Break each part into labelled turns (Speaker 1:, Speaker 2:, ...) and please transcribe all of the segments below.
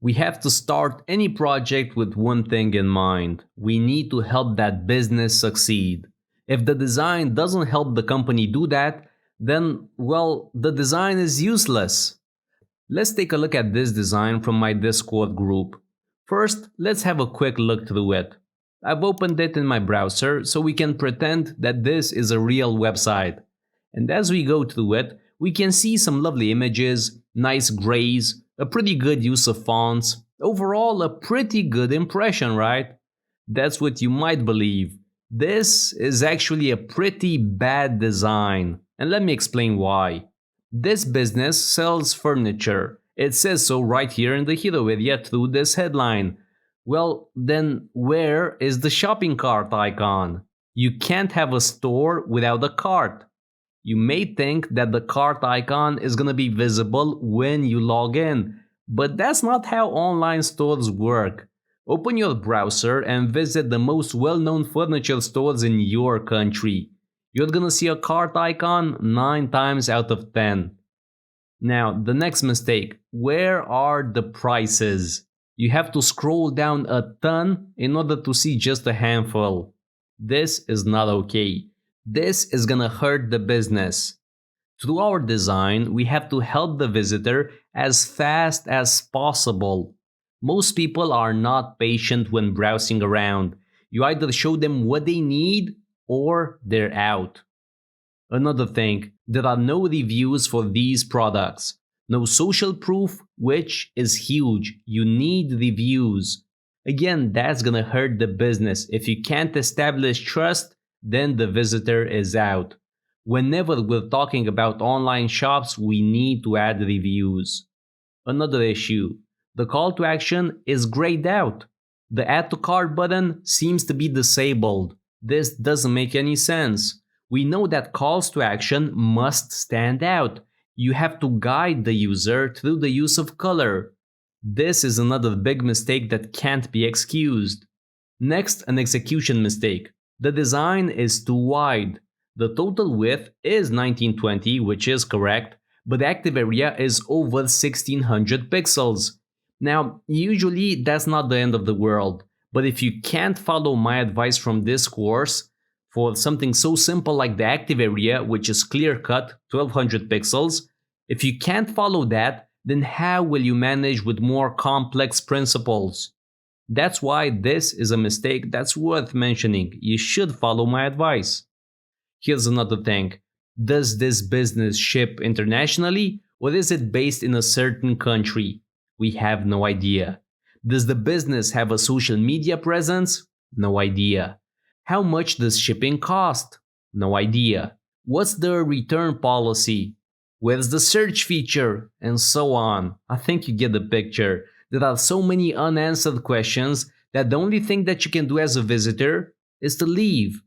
Speaker 1: We have to start any project with one thing in mind. We need to help that business succeed. If the design doesn't help the company do that, then, well, the design is useless. Let's take a look at this design from my Discord group. First, let's have a quick look through it. I've opened it in my browser so we can pretend that this is a real website. And as we go through it, we can see some lovely images, nice grays, a pretty good use of fonts. Overall, a pretty good impression, right? That's what you might believe. This is actually a pretty bad design. And let me explain why. This business sells furniture. It says so right here in the hero area through this headline. Well, then where is the shopping cart icon? You can't have a store without a cart. You may think that the cart icon is gonna be visible when you log in, but that's not how online stores work. Open your browser and visit the most well-known furniture stores in your country. You're gonna see a cart icon 9 times out of 10. Now, the next mistake. Where are the prices? You have to scroll down a ton in order to see just a handful. This is not okay. This is gonna hurt the business. Through our design, we have to help the visitor as fast as possible. Most people are not patient when browsing around. You either show them what they need or they're out. Another thing, there are no reviews for these products. No social proof, which is huge. You need reviews. Again, that's gonna hurt the business. If you can't establish trust, then the visitor is out. Whenever we're talking about online shops, we need to add reviews. Another issue, the call to action is grayed out. The add to cart button seems to be disabled. This doesn't make any sense. We know that calls to action must stand out. You have to guide the user through the use of color. This is another big mistake that can't be excused. Next, an execution mistake. The design is too wide. The total width is 1920, which is correct, but the active area is over 1600 pixels. Now, usually that's not the end of the world, but if you can't follow my advice from this course, for something so simple like the active area, which is clear-cut, 1200 pixels, if you can't follow that, then how will you manage with more complex principles? That's why this is a mistake that's worth mentioning. You should follow my advice. Here's another thing. Does this business ship internationally, or is it based in a certain country? We have no idea. Does the business have a social media presence? No idea. How much does shipping cost? No idea. What's the return policy? Where's the search feature? And so on. I think you get the picture. There are so many unanswered questions that the only thing that you can do as a visitor is to leave.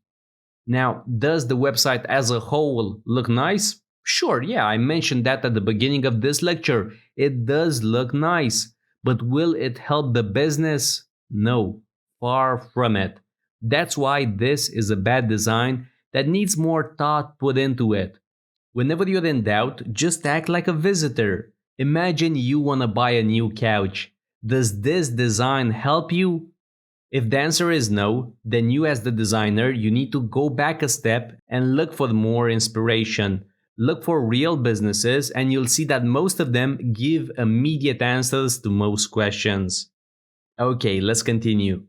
Speaker 1: Now, does the website as a whole look nice? Sure, yeah, I mentioned that at the beginning of this lecture. It does look nice. But will it help the business? No, far from it. That's why this is a bad design that needs more thought put into it. Whenever you're in doubt, just act like a visitor. Imagine you want to buy a new couch. Does this design help you? If the answer is no, then you as the designer, you need to go back a step and look for more inspiration. Look for real businesses and you'll see that most of them give immediate answers to most questions. Okay, let's continue.